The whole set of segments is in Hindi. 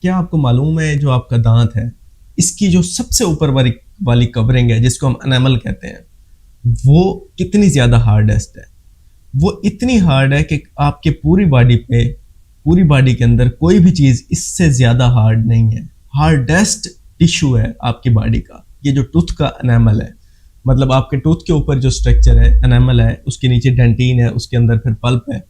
क्या आपको मालूम है जो आपका दांत है, इसकी जो सबसे ऊपर वाली कवरिंग है जिसको हम एनामल कहते हैं, वो कितनी ज्यादा हार्डेस्ट है? वो इतनी हार्ड है कि आपके पूरी बॉडी के अंदर कोई भी चीज इससे ज्यादा हार्ड नहीं है। हार्डेस्ट टिश्यू है आपकी बॉडी का ये जो टूथ का एनामल है। मतलब आपके टूथ के ऊपर जो स्ट्रक्चर है एनामल है, उसके नीचे डेंटिन है, उसके अंदर फिर पल्प है।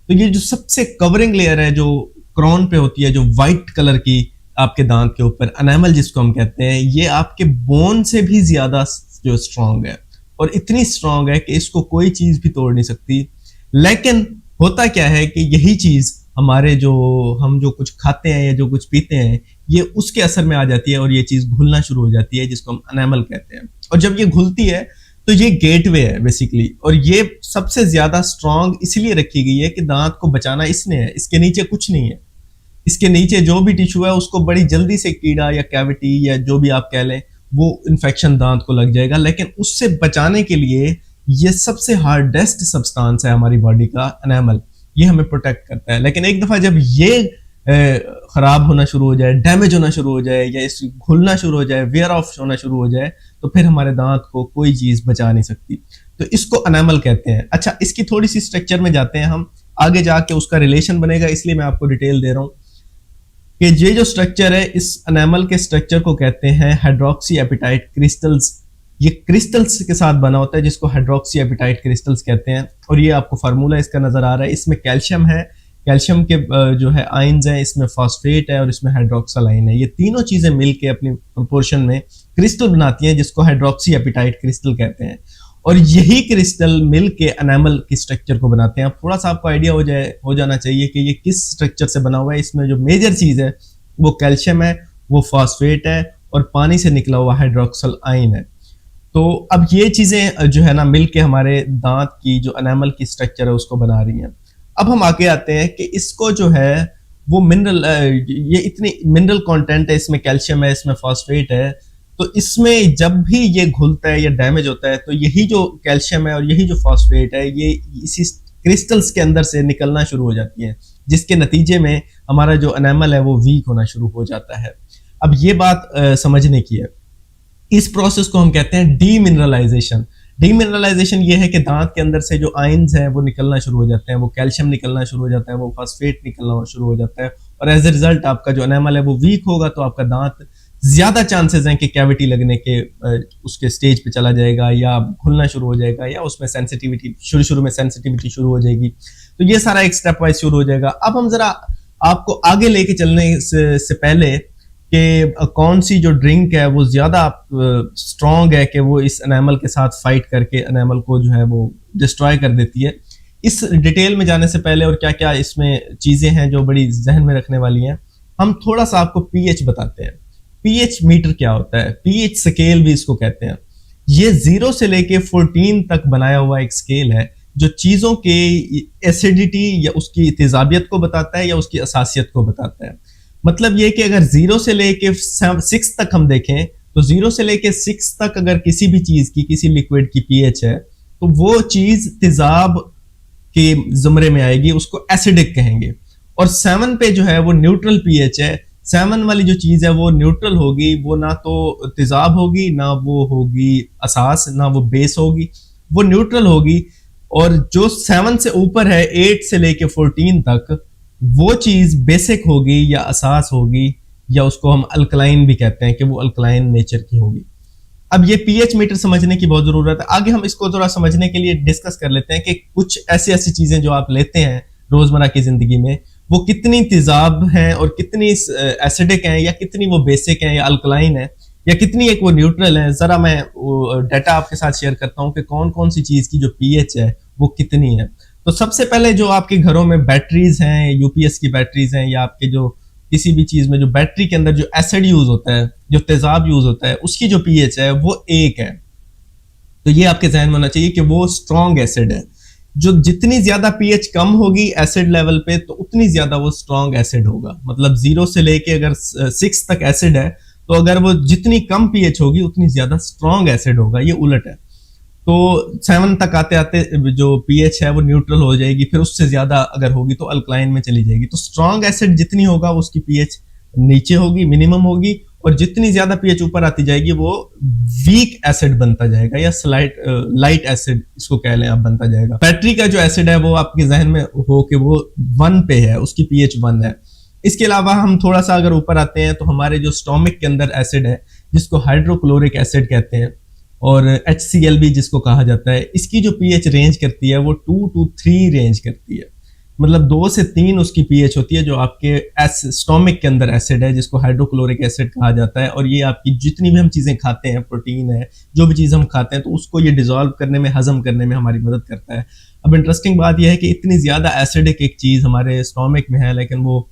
तो ये जो सबसे कवरिंग लेयर है जो क्राउन पे होती है, जो व्हाइट कलर की आपके दांत के ऊपर एनामल जिसको हम कहते हैं, ये आपके बोन से भी ज्यादा जो स्ट्रांग है और इतनी स्ट्रांग है कि इसको कोई चीज भी तोड़ नहीं सकती। लेकिन होता क्या है कि यही चीज हमारे हम जो कुछ खाते हैं या जो कुछ पीते हैं ये उसके असर में आ जाती है और ये चीज घुलना शुरू हो जाती है जिसको हम एनामल कहते हैं। और जब ये घुलती है तो ये गेटवे है बेसिकली, और ये सबसे ज्यादा स्ट्रांग इसलिए रखी गई है कि दांत को बचाना इसने है, इसके नीचे कुछ नहीं है। इसके नीचे जो भी टिश्यू है उसको बड़ी जल्दी से कीड़ा या कैविटी या जो भी आप कह लें वो इन्फेक्शन दांत को लग जाएगा, लेकिन उससे बचाने के लिए ये सबसे हार्डेस्ट सब्सटेंस है हमारी बॉडी का एनामल, ये हमें प्रोटेक्ट करता है। लेकिन एक दफा जब ये खराब होना शुरू हो जाए, डैमेज होना शुरू हो जाए या इस घुलना शुरू हो जाए, वेयर ऑफ होना शुरू हो जाए, तो फिर हमारे दांत को कोई चीज बचा नहीं सकती। तो इसको एनामल कहते हैं। अच्छा, इसकी थोड़ी सी स्ट्रक्चर में जाते हैं हम, आगे जाके उसका रिलेशन बनेगा, इसलिए मैं आपको डिटेल दे रहा हूं कि ये जो स्ट्रक्चर है इस एनामल के स्ट्रक्चर को कहते हैं हाइड्रोक्सी एपिटाइट क्रिस्टल्स। ये क्रिस्टल्स के साथ बना होता है जिसको हाइड्रोक्सी एपिटाइट क्रिस्टल्स कहते हैं। और ये आपको फार्मूला इसका नजर आ रहा है, इसमें कैल्शियम है, कैल्शियम के जो है आयंस हैं, इसमें फॉस्फेट है और इसमें हाइड्रोक्सल आयन है। ये तीनों चीजें मिलके अपनी प्रोपोर्शन में क्रिस्टल बनाती हैं जिसको हाइड्रोक्सी एपिटाइट क्रिस्टल कहते हैं। और यही क्रिस्टल मिलके एनामल की स्ट्रक्चर को बनाते हैं। अब थोड़ा सा आपको आइडिया हो जाना चाहिए कि ये किस स्ट्रक्चर से बना हुआ है। इसमें जो मेजर चीज है वो कैल्शियम है, वो फॉस्फेट है और पानी से निकला हुआ हाइड्रोक्सल आयन है। तो अब ये चीजें जो है ना मिलके हमारे दांत की जो एनामल की स्ट्रक्चर है उसको बना रही हैं। अब हम आगे आते हैं कि इसको जो है वो मिनरल, ये इतनी मिनरल कंटेंट है, इसमें कैल्शियम है, इसमें फॉस्फेट है। तो इसमें जब भी ये घुलता है या डैमेज होता है तो यही जो कैल्शियम है और यही जो फॉस्फेट है ये इसी क्रिस्टल्स के अंदर से निकलना शुरू हो जाती है, जिसके नतीजे में हमारा जो एनामल है वो वीक होना शुरू हो जाता है। अब ये बात समझने की है, इस प्रोसेस को हम कहते हैं डीमिनरलाइजेशन। डीमिनरलाइजेशन ये है कि दांत के अंदर से जो आयंस हैं वो निकलना शुरू हो जाते हैं, वो कैल्शियम निकलना शुरू हो जाता है, वो फॉस्फेट निकलना शुरू हो जाता है और एज ए रिजल्ट आपका जो एनामल है वो वीक होगा। तो आपका दांत ज्यादा चांसेस हैं कि कैविटी लगने के उसके स्टेज पे चला जाएगा या घुलना शुरू हो जाएगा या उसमें सेंसिटिविटी शुरू में सेंसिटिविटी शुरू हो जाएगी। तो ये सारा एक स्टेप वाइज शुरू हो जाएगा। अब हम जरा आपको आगे लेके चलने से पहले कि कौन सी जो ड्रिंक है वो ज्यादा स्ट्रॉन्ग है कि वो इस एनामल के साथ फाइट करके एनामल को जो है वो डिस्ट्रॉय कर देती है, इस डिटेल में जाने से पहले और क्या क्या इसमें चीजें हैं जो बड़ी जहन में रखने वाली हैं, हम थोड़ा सा आपको पीएच बताते हैं। पीएच मीटर क्या होता है, पीएच स्केल भी इसको कहते हैं। ये 0 से लेके 14 तक बनाया हुआ एक स्केल है जो चीजों के एसिडिटी या उसकी तेजाबियत को बताता है या उसकी असासियत को बताता है। मतलब ये कि अगर 0 से लेके 6 तक हम देखें तो 0 से लेके 6 तक अगर किसी भी चीज की, किसी लिक्विड की पीएच है तो वो चीज तेजाब के जुमरे में आएगी, उसको एसिडिक कहेंगे। और 7 पे जो है वो न्यूट्रल पीएच है। 7 वाली जो चीज है वो न्यूट्रल होगी, वो ना तो तेजाब होगी, ना वो होगी असास, ना वो बेस होगी, वो न्यूट्रल होगी। और जो 7 से ऊपर है 8 से लेके 14 तक वो चीज बेसिक होगी या असास होगी या उसको हम अल्कलाइन भी कहते हैं कि वो अल्कलाइन नेचर की होगी। अब ये पीएच मीटर समझने की बहुत जरूरत है। आगे हम इसको थोड़ा समझने के लिए डिस्कस कर लेते हैं कि कुछ ऐसी चीजें जो आप लेते हैं रोजमर्रा की जिंदगी में वो कितनी तेजाब हैं और कितनी एसिडिक हैं या कितनी वो बेसिक हैं या अल्कलाइन है या कितनी एक वो न्यूट्रल है। जरा मैं डाटा आपके साथ शेयर करता हूँ कि कौन कौन सी चीज की जो पीएच है वो कितनी है। तो सबसे पहले जो आपके घरों में बैटरीज हैं, यूपीएस की बैटरीज हैं या आपके जो किसी भी चीज में जो बैटरी के अंदर जो एसिड यूज होता है, जो तेजाब यूज होता है, उसकी जो पीएच है वो 1 है। तो ये आपके जहन में होना चाहिए कि वो स्ट्रॉन्ग एसिड है। जो जितनी ज्यादा पीएच कम होगी एसिड लेवल पे तो उतनी ज्यादा वो स्ट्रॉन्ग एसिड होगा। मतलब 0 से लेके अगर 6 तक एसिड है तो अगर वो जितनी कम पीएच होगी उतनी ज्यादा स्ट्रॉन्ग एसिड होगा, ये उलट है। तो 7 तक आते आते जो पीएच है वो न्यूट्रल हो जाएगी, फिर उससे ज्यादा अगर होगी तो अल्कलाइन में चली जाएगी। तो स्ट्रॉन्ग एसिड जितनी होगा उसकी पीएच नीचे होगी, मिनिमम होगी, और जितनी ज्यादा पीएच ऊपर आती जाएगी वो वीक एसिड बनता जाएगा, या स्लाइट लाइट एसिड इसको कह लें आप, बनता जाएगा। बैटरी का जो एसिड है वो आपके जहन में हो कि वो 1 पे है, उसकी पीएच 1 है। इसके अलावा हम थोड़ा सा अगर ऊपर आते हैं तो हमारे जो स्टोमिक के अंदर एसिड है, जिसको हाइड्रोक्लोरिक एसिड कहते हैं, और HCl भी जिसको कहा जाता है, इसकी जो पीएच रेंज करती है वो 2 to 3 रेंज करती है। मतलब 2 से 3 उसकी पीएच होती है, जो आपके स्टोमिक के अंदर एसिड है, जिसको हाइड्रोक्लोरिक एसिड कहा जाता है। और ये आपकी जितनी भी हम चीजें खाते हैं, प्रोटीन है, जो भी चीज हम खाते हैं, तो उसको ये डिसॉल्व करने में, हजम करने में हमारी मदद करता है। अब इंटरेस्टिंग बात यह है कि इतनी ज्यादा एसिडिक एक चीज हमारे स्टोमिक में है, लेकिन वो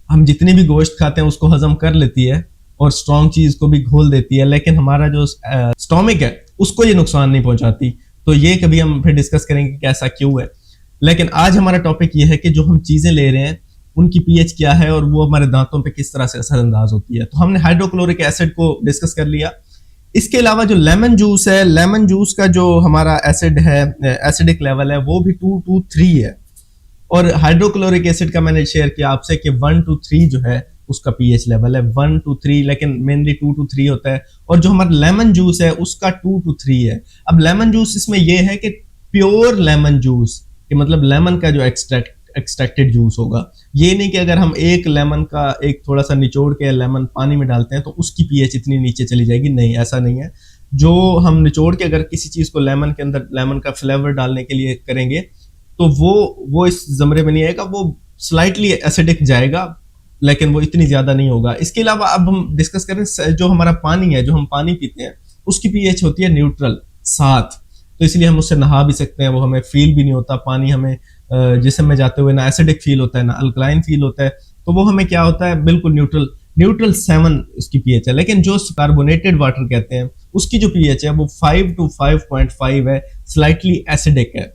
हम जितनी भी गोश्त खाते हैं उसको हजम कर लेती है और स्ट्रॉन्ग चीज को भी घोल देती है, लेकिन हमारा जो स्टोमिक है उसको ये नुकसान नहीं पहुंचाती। तो ये कभी हम फिर डिस्कस करेंगे कि ऐसा क्यों है। लेकिन आज हमारा टॉपिक ये है कि जो हम चीजें ले रहे हैं उनकी पीएच क्या है और वो हमारे दांतों पे किस तरह से असरअंदाज होती है। तो हमने हाइड्रोक्लोरिक एसिड को डिस्कस कर लिया। इसके अलावा जो लेमन जूस है, लेमन जूस का जो हमारा एसिड है, एसिडिक लेवल है, वो भी 2 to 3 है। और हाइड्रोक्लोरिक एसिड का मैंने शेयर किया आपसे कि 1 to 3 जो है उसका पीएच लेवल है, 1 to 3, लेकिन मेनली 2 to 3 होता है। और जो हमारा लेमन जूस है उसका 2 to 3 है। अब लेमन जूस इसमें यह है कि प्योर लेमन जूस, कि मतलब लेमन का जो एक्सट्रैक्टेड जूस होगा। ये नहीं कि अगर हम एक लेमन का एक थोड़ा सा निचोड़ के लेमन पानी में डालते हैं तो उसकी पीएच इतनी नीचे चली जाएगी, नहीं, ऐसा नहीं है। जो हम निचोड़ के अगर किसी चीज को लेमन के अंदर, लेमन का फ्लेवर डालने के लिए करेंगे, तो वो इस जमरे में नहीं आएगा, वो स्लाइटली एसिडिक जाएगा, लेकिन वो इतनी ज्यादा नहीं होगा। इसके अलावा अब हम डिस्कस करें जो हमारा पानी है, जो हम पानी पीते हैं, उसकी पीएच होती है न्यूट्रल 7। तो इसलिए हम उससे नहा भी सकते हैं, वो हमें फील भी नहीं होता। पानी हमें जिस्म में जाते हुए ना एसिडिक फील होता है ना अल्कलाइन फील होता है, तो वो हमें क्या होता है, बिल्कुल न्यूट्रल 7 उसकी पीएच है। लेकिन जो कार्बोनेटेड वाटर कहते हैं उसकी जो पीएच है वो 5 to 5.5 है, स्लाइटली एसिडिक है,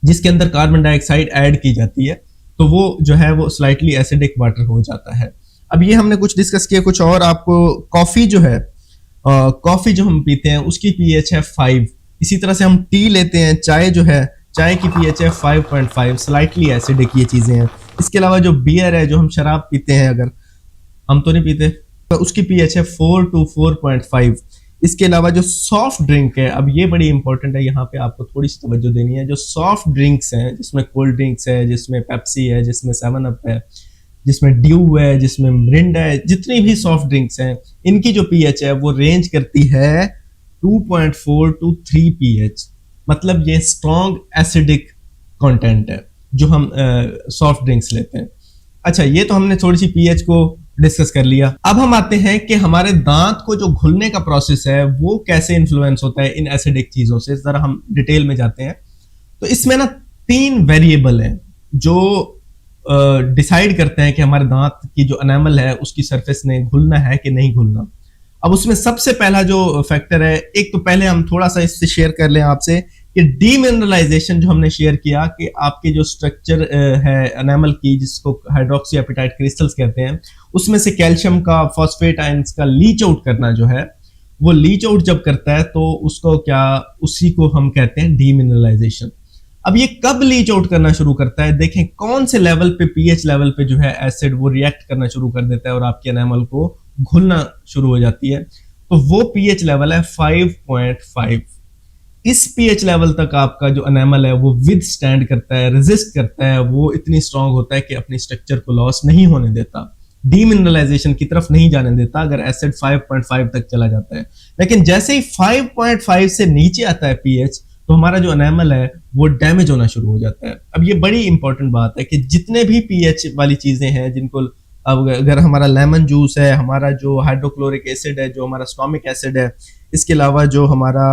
जिसके अंदर कार्बन डाइऑक्साइड ऐड की जाती है, तो वो जो है वो स्लाइटली एसिडिक वाटर हो जाता है। अब ये हमने कुछ डिस्कस किया। कुछ और आपको, कॉफी जो है, कॉफी जो हम पीते हैं उसकी पीएच है 5। इसी तरह से हम टी लेते हैं, चाय जो है, चाय की पीएच है 5.5, स्लाइटली एसिडिक ये चीजें हैं। इसके अलावा जो बियर है, जो हम शराब पीते हैं, अगर हम तो नहीं पीते, तो उसकी पीएच है 4 to 4.5। इसके अलावा जो सॉफ्ट ड्रिंक है, अब ये बड़ी इंपॉर्टेंट है, यहाँ पे आपको थोड़ी सी तवज्जो देनी है। जो सॉफ्ट ड्रिंक्स हैं, जिसमें कोल्ड ड्रिंक्स है, जिसमें पेप्सी है, जिसमें 7 अप है, जिसमें ड्यू है, जिसमें मिरिंडा है, जितनी भी सॉफ्ट ड्रिंक्स हैं, इनकी जो पीएच है वो रेंज करती है 2.4 to 3 pH। मतलब ये स्ट्रॉन्ग एसिडिक कंटेंट है जो हम सॉफ्ट ड्रिंक्स लेते हैं। अच्छा, ये तो हमने थोड़ी सी पीएच को डिस्कस कर लिया। अब हम आते हैं कि हमारे दांत को जो घुलने का प्रोसेस है वो कैसे इन्फ्लुएंस होता है इन एसिडिक चीजों से। जरा हम डिटेल में जाते हैं। तो इसमें ना 3 वेरिएबल हैं जो डिसाइड करते हैं कि हमारे दांत की जो एनामल है उसकी सरफेस ने घुलना है कि नहीं घुलना। अब उसमें सबसे पहला जो फैक्टर है, एक तो पहले हम थोड़ा सा इससे शेयर कर लें आपसे कि डीमिनरलाइजेशन जो हमने शेयर किया, कि आपके जो स्ट्रक्चर है एनामल की, जिसको हाइड्रोक्सी एपिटाइट क्रिस्टल्स कहते हैं, उसमें से कैल्शियम का, फॉस्फेट आयंस का लीच आउट करना जो है, वो लीच आउट जब करता है तो उसको क्या, उसी को हम कहते हैं डीमिनरलाइजेशन। अब ये कब लीच आउट करना शुरू करता है, देखें कौन से लेवल पे, पीएच लेवल पे जो है एसिड वो रिएक्ट करना शुरू कर देता है और आपके एनामल को घुलना शुरू हो जाती है। तो वो पीएच लेवल है 5.5। इस पीएच लेवल तक आपका जो एनामल है वो विद स्टैंड करता है, रेजिस्ट करता है, वो इतनी स्ट्रांग होता है कि अपनी स्ट्रक्चर को लॉस नहीं होने देता, डीमिनरलाइजेशन की तरफ नहीं जाने देता अगर एसिड 5.5 तक चला जाता है। लेकिन जैसे ही 5.5 से नीचे आता है पीएच, तो हमारा जो एनामल है वो डैमेज होना शुरू हो जाता है। अब ये बड़ी इंपॉर्टेंट बात है कि जितने भी पीएच वाली चीजें हैं, जिनको अब अगर हमारा लेमन जूस है, हमारा जो हाइड्रोक्लोरिक एसिड है, जो हमारा स्टोमिक एसिड है, इसके अलावा जो हमारा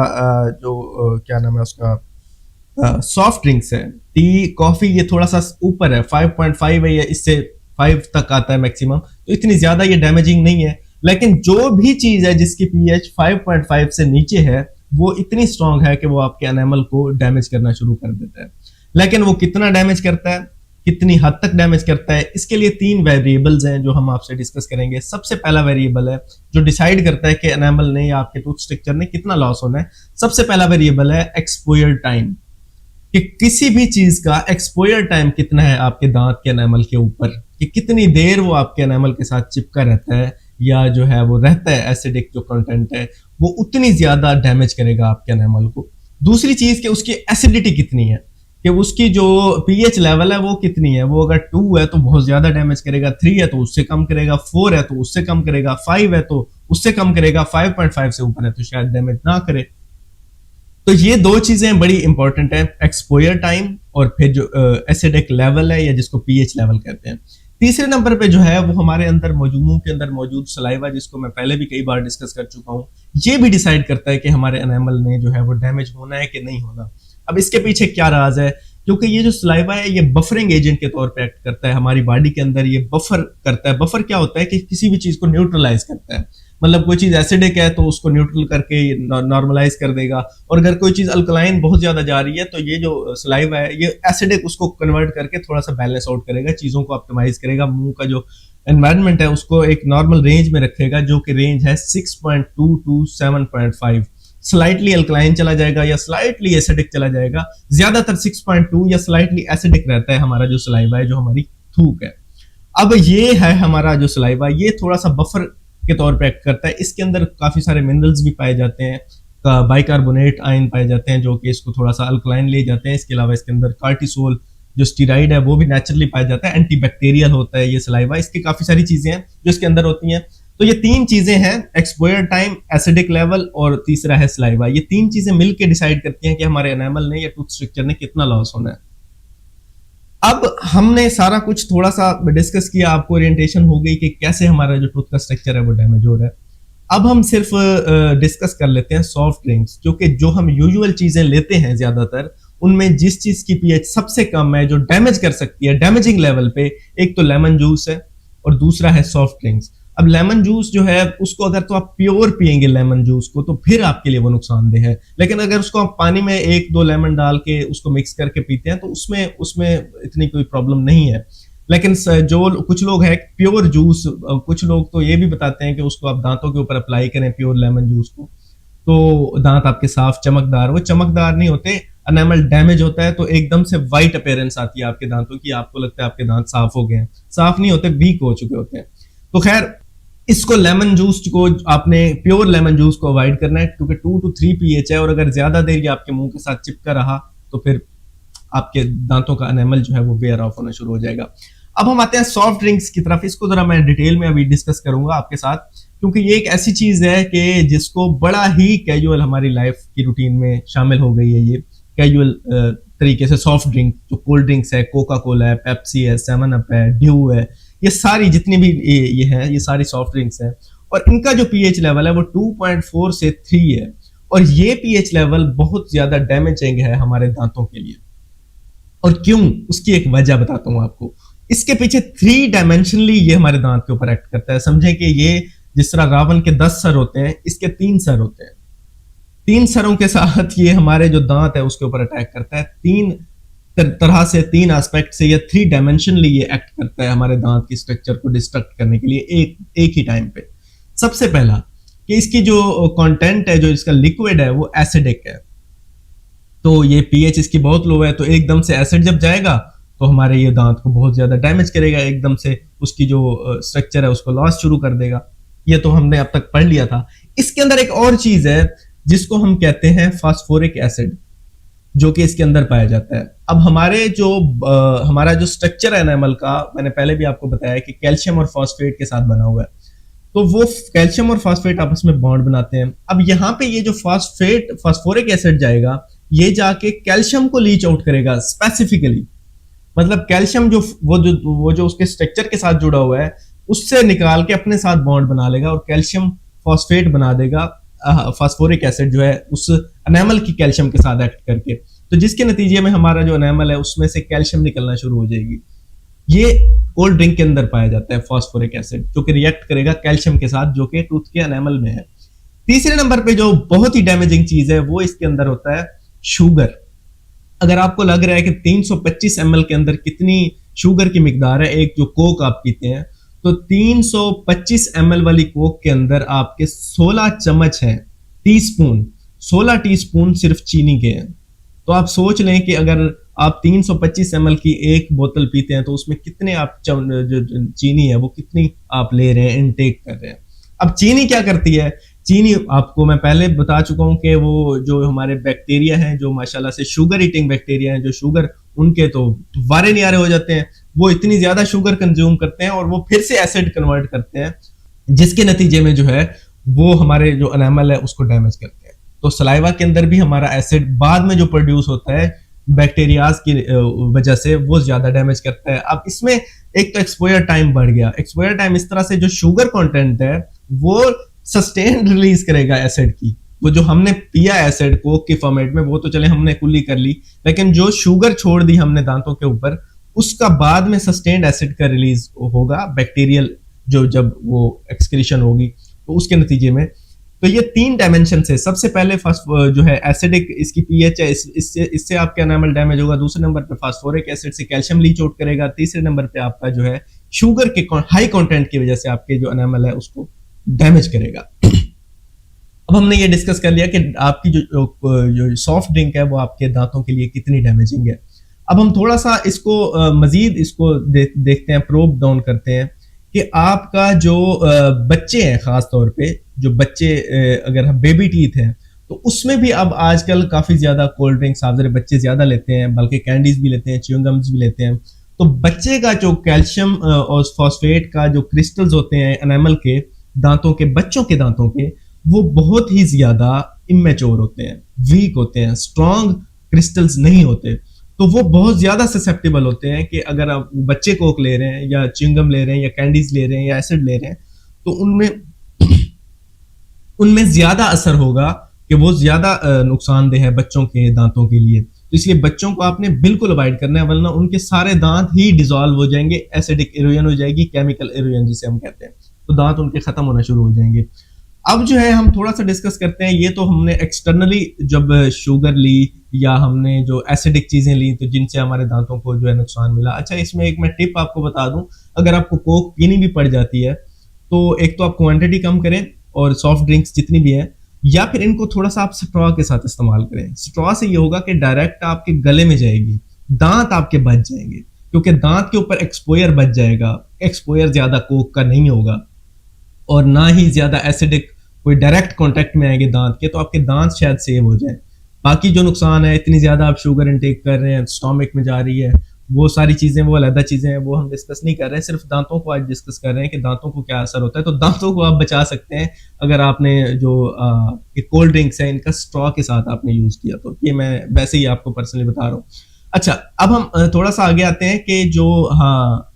क्या नाम है उसका, सॉफ्ट ड्रिंक्स है, टी, कॉफी, ये थोड़ा सा ऊपर है, 5.5 है, इससे 5 तक आता है मैक्सिमम, तो इतनी ज्यादा ये डैमेजिंग नहीं है। लेकिन जो भी चीज है जिसकी पीएच 5.5 से नीचे है, वो इतनी स्ट्रांग है कि वो आपके एनामल को डैमेज करना शुरू कर देता है। लेकिन वो कितना डैमेज करता है, कितनी हद तक डैमेज करता है, इसके लिए 3 वेरिएबल्स हैं जो हम आपसे डिस्कस करेंगे। सबसे पहला वेरिएबल है जो डिसाइड करता है कि एनामल ने या आपके टूथ स्ट्रक्चर ने कितना लॉस होना है। सबसे पहला वेरिएबल है एक्सपोजर टाइम, कि किसी भी चीज का एक्सपोजर टाइम कितना है आपके दांत के एनामल के ऊपर। कि कितनी देर वो आपके एनामल के साथ चिपका रहता है या जो है वो रहता है, एसिडिक जो कंटेंट है वो उतनी ज्यादा डैमेज करेगा आपके एनामल को। दूसरी चीज कि उसकी एसिडिटी कितनी है, कि उसकी जो पीएच लेवल है वो कितनी है। वो अगर 2 है तो बहुत ज्यादा डैमेज करेगा, 3 है तो उससे कम करेगा, 4 है तो उससे कम करेगा, 5 है तो उससे कम करेगा, 5.5 से ऊपर है तो शायद डैमेज ना करे। तो ये दो चीजें बड़ी इंपॉर्टेंट है, एक्सपोजर टाइम और फिर जो एसिडिक लेवल है या जिसको पीएच लेवल कहते हैं। तीसरे नंबर पे जो है वो हमारे अंदर मुंह के अंदर मौजूद सलाइवा, जिसको मैं पहले भी कई बार डिस्कस कर चुका हूँ, ये भी डिसाइड करता है कि हमारे एनिमल ने जो है वो डैमेज होना है कि नहीं होना। अब इसके पीछे क्या राज है, क्योंकि ये जो सलाइवा है ये बफरिंग एजेंट के तौर पे एक्ट करता है हमारी बॉडी के अंदर। ये बफर करता है। बफर क्या होता है कि किसी भी चीज को न्यूट्रलाइज करता है। मतलब कोई चीज एसिडिक है तो उसको न्यूट्रल करके नॉर्मलाइज कर देगा, और अगर कोई चीज अल्कलाइन बहुत ज्यादा जा रही है तो ये जो सलाइवा है ये एसिडिक उसको कन्वर्ट करके थोड़ा सा बैलेंस आउट करेगा, चीजों को ऑप्टिमाइज करेगा, मुंह का जो एनवायरनमेंट है उसको एक नॉर्मल रेंज में रखेगा, जो कि रेंज है 6.2 टू 7.5। स्लाइटली अल्कलाइन चला जाएगा या स्लाइटली एसिडिक चला जाएगा, ज्यादातर 6.2 या स्लाइटली एसिडिक रहता है हमारा जो सलाइवा है, जो हमारी थूक है। अब ये है हमारा जो सलाइवा, ये थोड़ा सा बफर के तौर पे एक्ट करता है। इसके अंदर काफी सारे मिनरल्स भी पाए जाते हैं, बाइकार्बोनेट आयन पाए जाते हैं जो कि इसको थोड़ा सा अल्कलाइन ले जाते हैं। इसके अलावा इसके अंदर कार्टिसोल जो स्टीराइड है वो भी नेचुरली पाया जाता है, एंटीबैक्टीरियल होता है ये सलाइवा। इसकी काफी सारी चीजें हैं जो इसके अंदर होती हैं। तो ये 3 चीजें हैं, एक्सपोजर टाइम, एसिडिक लेवल और तीसरा है सलाइवा। ये 3 चीजें मिलकर डिसाइड करती हैं कि हमारे एनामल ने या टूथ स्ट्रक्चर ने कितना लॉस होना है। अब हमने सारा कुछ थोड़ा सा डिस्कस किया, आपको ओरिएंटेशन हो गई कि कैसे हमारा जो टूथ का स्ट्रक्चर है वो डैमेज हो रहा है। अब हम सिर्फ डिस्कस कर लेते हैं सॉफ्ट ड्रिंक्स, क्योंकि जो हम यूजुअल चीजें लेते हैं ज्यादातर उनमें जिस चीज की पीएच सबसे कम है, जो डैमेज कर सकती है डैमेजिंग लेवल पे, एक तो लेमन जूस है और दूसरा है सॉफ्ट ड्रिंक्स। अब लेमन जूस जो है उसको अगर तो आप प्योर पिएंगे लेमन जूस को तो फिर आपके लिए वो नुकसानदेह है, लेकिन अगर उसको आप पानी में 1-2 लेमन डाल के उसको मिक्स करके पीते हैं तो उसमें इतनी कोई प्रॉब्लम नहीं है। लेकिन जो कुछ लोग हैं प्योर जूस, कुछ लोग तो ये भी बताते हैं कि उसको आप दांतों के ऊपर अप्लाई करें प्योर लेमन जूस को, तो दांत आपके साफ चमकदार, वो चमकदार नहीं होते, एनामल डैमेज होता है तो एकदम से व्हाइट अपीयरेंस आती है आपके दांतों की, आपको लगता है आपके दांत साफ हो गए हैं, साफ नहीं होते, वीक हो चुके होते हैं। तो खैर इसको लेमन जूस को आपने प्योर लेमन जूस को अवॉइड करना है, क्योंकि 2 to 3 पीएच है और अगर ज्यादा देर ये आपके मुंह के साथ चिपका रहा तो फिर आपके दांतों का एनामल जो है वो वेयर ऑफ होना शुरू हो जाएगा। अब हम आते हैं सॉफ्ट ड्रिंक्स की तरफ। इसको जरा मैं डिटेल में अभी डिस्कस करूंगा आपके साथ, क्योंकि ये एक ऐसी चीज है कि जिसको बड़ा ही कैजुअल हमारी लाइफ की रूटीन में शामिल हो गई है। ये कैजुअल तरीके से सॉफ्ट ड्रिंक, जो कोल्ड ड्रिंक्स है, कोका कोला है, पेप्सी है, 7 अप है, ड्यू है, ये सारी जितनी भी ये हैं, ये सारी सॉफ्ट ड्रिंक्स हैं और इनका जो पीएच लेवल है वो 2.4 से 3 है। और ये पीएच लेवल बहुत ज्यादा डैमेजिंग है हमारे दांतों के लिए। और क्यों, उसकी एक वजह बताता हूं आपको। इसके पीछे 3 डायमेंशनली ये हमारे दांत के ऊपर एक्ट करता है। समझे कि ये जिस तरह रावण के 10 सर होते हैं, इसके 3 सर होते हैं। 3 सरों के साथ ये हमारे जो दांत है उसके ऊपर अटैक करता है। 3 तरह से, 3 एस्पेक्ट से ये 3 डायमेंशनली ये एक्ट करता है हमारे दांत की स्ट्रक्चर को डिस्ट्रक्ट करने के लिए एक ही टाइम पे। सबसे पहला कि इसकी जो कंटेंट है, जो इसका लिक्विड है वो एसिडिक है, तो ये पीएच इसकी बहुत लो है, तो एकदम से एसिड जब जाएगा तो हमारे ये दांत को बहुत ज्यादा डैमेज करेगा, एकदम से उसकी जो स्ट्रक्चर है उसको लॉस शुरू कर देगा। ये तो हमने अब तक पढ़ लिया था। इसके अंदर एक और चीज है जिसको हम कहते हैं फास्फोरिक एसिड, जो कि इसके अंदर पाया जाता है। अब हमारा जो स्ट्रक्चर है एनामल का, मैंने पहले भी आपको बताया कि कैल्शियम और फॉस्फेट के साथ बना हुआ है, तो वो कैल्शियम और फॉस्फेट आपस में बॉन्ड बनाते हैं। अब यहाँ पे ये जो फास्फोरिक एसिड जाएगा, ये जाके कैल्शियम को लीच आउट करेगा स्पेसिफिकली। मतलब कैल्शियम जो उसके स्ट्रक्चर के साथ जुड़ा हुआ है उससे निकाल के अपने साथ बॉन्ड बना लेगा और कैल्शियम फॉस्फेट बना देगा, फास्फोरिक एसिड जो है उस एनामल की कैल्शियम के साथ एक्ट करके, तो जिसके नतीजे में हमारा जो एनामल है उसमें से कैल्शियम निकलना शुरू हो जाएगी। ये कोल्ड ड्रिंक के अंदर पाया जाता है फास्फोरिक एसिड, जो कि रिएक्ट करेगा कैल्शियम के साथ, जो कि टूथ के एनामल में है। तीसरे नंबर पे जो बहुत ही डैमेजिंग चीज है वो इसके अंदर होता है शुगर। अगर आपको लग रहा है कि 325 ml के अंदर कितनी शुगर की मिकदार है, एक जो कोक आप पीते हैं, तो 325 ml वाली कोक के अंदर आपके 16 चम्मच हैं, टीस्पून, 16 टीस्पून सिर्फ चीनी के हैं। तो आप सोच लें कि अगर आप 325 ml की एक बोतल पीते हैं तो उसमें कितने आप जो चीनी है वो कितनी आप ले रहे हैं, इनटेक कर रहे हैं। अब चीनी क्या करती है, चीनी आपको मैं पहले बता चुका हूं कि वो जो हमारे बैक्टीरिया हैं, जो माशाल्लाह से शुगर ईटिंग बैक्टीरिया हैं, जो शुगर उनके तो वारे न्यारे हो जाते हैं, वो इतनी ज्यादा शुगर कंज्यूम करते हैं और वो फिर से एसिड कन्वर्ट करते हैं, जिसके नतीजे में जो है वो हमारे जो एनामल है उसको डैमेज करते हैं। तो सलाइवा के अंदर भी हमारा एसिड बाद में जो प्रोड्यूस होता है बैक्टीरियाज की वजह से वो ज्यादा डैमेज करता है। अब इसमें एक तो एक्सपोजर टाइम बढ़ गया। एक्सपोजर टाइम इस तरह से जो शुगर कंटेंट है वो सस्टेन रिलीज करेगा एसिड की। वो जो हमने पिया एसिड कोक के फॉर्मेट में वो तो चले हमने कुल्ली कर ली, लेकिन जो शुगर छोड़ दी हमने दांतों के ऊपर उसका बाद में सस्टेन्ड एसिड का रिलीज होगा बैक्टीरियल, जो जब वो एक्सक्रीशन होगी तो उसके नतीजे में। तो ये 3 डायमेंशन से सबसे पहले फर्स्ट जो है एसिडिक इसकी पीएच है, इससे आपका एनामल डैमेज होगा। दूसरे नंबर पे फास्फोरिक एसिड से कैल्शियम लीच आउट करेगा। तीसरे नंबर पे आपका जो है शुगर के हाई कंटेंट की वजह से आपके जो एनामल है उसको डैमेज करेगा। अब हमने ये डिस्कस कर लिया कि आपकी जो सॉफ्ट ड्रिंक है वो आपके दांतों के लिए कितनी डैमेजिंग है। अब हम थोड़ा सा इसको मजीद इसको देखते हैं, प्रोब डाउन करते हैं कि आपका जो बच्चे हैं, खास तौर पे जो बच्चे अगर बेबी टीथ हैं तो उसमें भी अब आजकल काफी ज्यादा कोल्ड ड्रिंक्स आप जरा बच्चे ज्यादा लेते हैं, बल्कि कैंडीज भी लेते हैं, च्युइंगम्स भी लेते हैं। तो बच्चे का जो कैल्शियम और फॉस्फेट का जो क्रिस्टल्स होते हैं एनामल के दांतों के, बच्चों के दांतों के, वो बहुत ही ज्यादा इमेच्योर होते हैं, वीक होते हैं, स्ट्रॉन्ग क्रिस्टल्स नहीं होते। तो वो बहुत ज्यादा ससेप्टेबल होते हैं कि अगर आप बच्चे कोक ले रहे हैं या च्युइंगम ले रहे हैं या कैंडीज ले रहे हैं या एसिड ले रहे हैं तो उनमें ज्यादा असर होगा कि वो ज्यादा नुकसानदेह है बच्चों के दांतों के लिए। तो इसलिए बच्चों को आपने बिल्कुल अवॉइड करना है, वरना उनके सारे दांत ही डिसॉल्व हो जाएंगे, एसिडिक इरोजन हो जाएगी, केमिकल इरोजन जिसे हम कहते हैं, तो दांत उनके खत्म होना शुरू हो जाएंगे। अब जो है हम थोड़ा सा डिस्कस करते हैं, ये तो हमने एक्सटर्नली जब शुगर ली या हमने जो एसिडिक चीजें ली तो जिनसे हमारे दांतों को जो है नुकसान मिला। अच्छा, इसमें एक मैं टिप आपको बता दूं, अगर आपको कोक पीनी भी पड़ जाती है तो एक तो आप क्वांटिटी कम करें और सॉफ्ट ड्रिंक्स जितनी भी है, या फिर इनको थोड़ा सा आप स्ट्रॉ के साथ इस्तेमाल करें। स्ट्रॉ से ये होगा कि डायरेक्ट आपके गले में जाएगी, दांत आपके बच जाएंगे, क्योंकि दांत के ऊपर एक्सपोजर बच जाएगा। एक्सपोजर ज्यादा कोक का नहीं होगा और ना ही ज्यादा एसिडिक कोई डायरेक्ट कांटेक्ट में आएंगे दांत के, तो आपके दांत शायद सेव हो जाए। बाकी जो नुकसान है, इतनी ज्यादा आप शुगर इनटेक कर रहे हैं, स्टोमक में जा रही है, वो सारी चीजें वो अलग चीजें हैं, वो हम डिस्कस नहीं कर रहे हैं। सिर्फ दांतों को आज डिस्कस कर रहे हैं कि दांतों को क्या असर होता है। तो दांतों को आप बचा सकते हैं अगर आपने जो कोल्ड ड्रिंक्स है इनका स्ट्रॉ के साथ आपने यूज किया, तो ये मैं वैसे ही आपको पर्सनली बता रहा हूँ। अच्छा, अब हम थोड़ा सा आगे आते हैं कि जो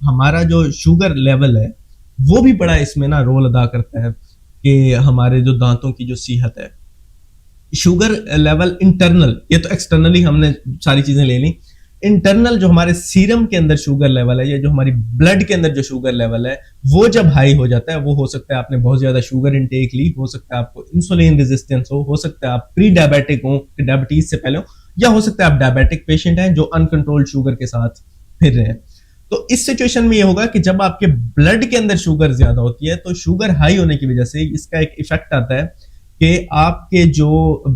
हमारा जो शुगर लेवल है वो भी बड़ा इसमें ना रोल अदा करता है कि हमारे जो दांतों की जो सेहत है। शुगर लेवल इंटरनल, ये तो एक्सटर्नली हमने सारी चीजें ले ली। इंटरनल जो हमारे सीरम के अंदर शुगर लेवल है या जो हमारी ब्लड के अंदर जो शुगर लेवल है वो जब हाई हो जाता है, वो हो सकता है आपने बहुत ज्यादा शुगर इनटेक ली, हो सकता है आपको इंसुलिन रेजिस्टेंस हो सकता है आप प्री डायबिटिक हो, डायबिटीज से पहले हो, या हो सकता है आप डायबिटिक पेशेंट हैं जो अनकंट्रोल्ड शुगर के साथ फिर रहे हैं। तो इस सिचुएशन में ये होगा कि जब आपके ब्लड के अंदर शुगर ज्यादा होती है तो शुगर हाई होने की वजह से इसका एक इफेक्ट आता है कि आपके जो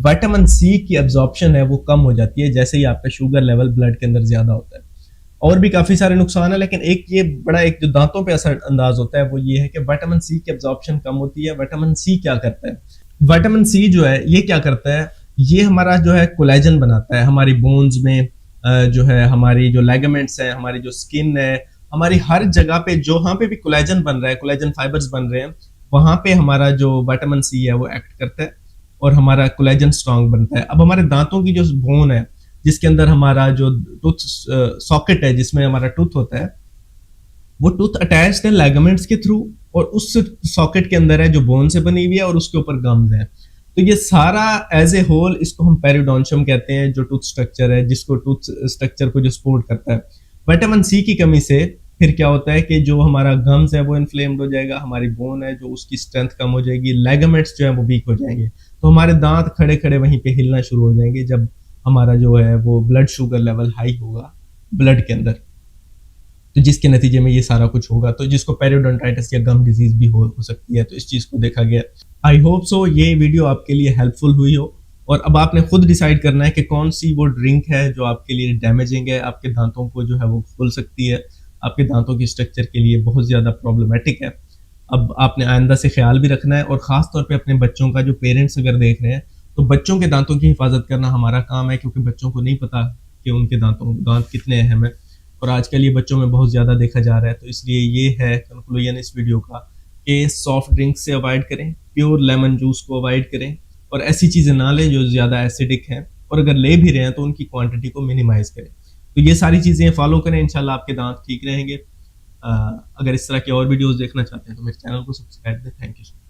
विटामिन सी की एब्जॉर्प्शन है वो कम हो जाती है जैसे ही आपका शुगर लेवल ब्लड के अंदर ज्यादा होता है। और भी काफी सारे नुकसान है, लेकिन एक ये बड़ा एक जो दांतों पे असर अंदाज होता है वो ये है कि विटामिन सी की एब्जॉर्प्शन कम होती है। विटामिन सी क्या करता है? विटामिन सी जो है ये क्या करता है, ये हमारा जो है कोलेजन बनाता है हमारी बोन्स में, जो है हमारी जो लेगामेंट्स है, हमारी जो स्किन है, हमारी हर जगह पे जहाँ पे भी कोलेजन बन रहा है, कोलेजन फाइबर्स बन रहे हैं, वहां पे हमारा जो विटामिन सी है वो एक्ट करता है और हमारा कोलेजन स्ट्रांग बनता है। अब हमारे दांतों की जो बोन है जिसके अंदर हमारा जो टूथ सॉकेट है जिसमें हमारा टूथ होता है, वो टूथ अटैच्ड है लेगामेंट्स के थ्रू और उस सॉकेट के अंदर है जो बोन से बनी हुई है और उसके ऊपर गम्स है। तो ये सारा एज ए होल इसको हम पेरिडोंशियम कहते हैं, जो टूथ स्ट्रक्चर है, जिसको टूथ स्ट्रक्चर को जो सपोर्ट करता है। विटामिन सी की कमी से फिर क्या होता है कि जो हमारा गम्स है वो इन्फ्लेम्ड हो जाएगा, हमारी बोन है जो उसकी स्ट्रेंथ कम हो जाएगी, लेगामेंट्स जो है वो वीक हो जाएंगे, तो हमारे दांत खड़े खड़े वहीं पे हिलना शुरू हो जाएंगे जब हमारा जो है वो ब्लड शुगर लेवल हाई होगा ब्लड के अंदर, तो जिसके नतीजे में ये सारा कुछ होगा, तो जिसको पेरियोडोंटाइटिस या गम डिजीज भी हो सकती है। तो इस चीज को देखा गया। आई होप सो ये वीडियो आपके लिए हेल्पफुल हुई हो और अब आपने खुद डिसाइड करना है कि कौन सी वो ड्रिंक है जो आपके लिए डैमेजिंग है, आपके दांतों को जो है वो खोल सकती है, आपके दांतों की स्ट्रक्चर के लिए बहुत ज़्यादा प्रॉब्लमेटिक है। अब आपने आइंदा से ख्याल भी रखना है, और ख़ास तौर पे अपने बच्चों का, जो पेरेंट्स अगर देख रहे हैं तो बच्चों के दांतों की हिफाजत करना हमारा काम है, क्योंकि बच्चों को नहीं पता कि उनके दांत कितने अहम है, और आजकल ये बच्चों में बहुत ज़्यादा देखा जा रहा है। तो इसलिए ये है कंक्लूजन इस वीडियो का कि सॉफ्ट ड्रिंक्स से अवॉइड करें, प्योर लेमन जूस को अवॉइड करें, और ऐसी चीज़ें ना लें जो ज़्यादा एसिडिक हैं, और अगर ले भी रहे हैं तो उनकी क्वांटिटी को मिनिमाइज करें। तो ये सारी चीज़ें फॉलो करें, इंशाल्लाह आपके दांत ठीक रहेंगे। अगर इस तरह के और वीडियोस देखना चाहते हैं तो मेरे चैनल को सब्सक्राइब करें। Thank you.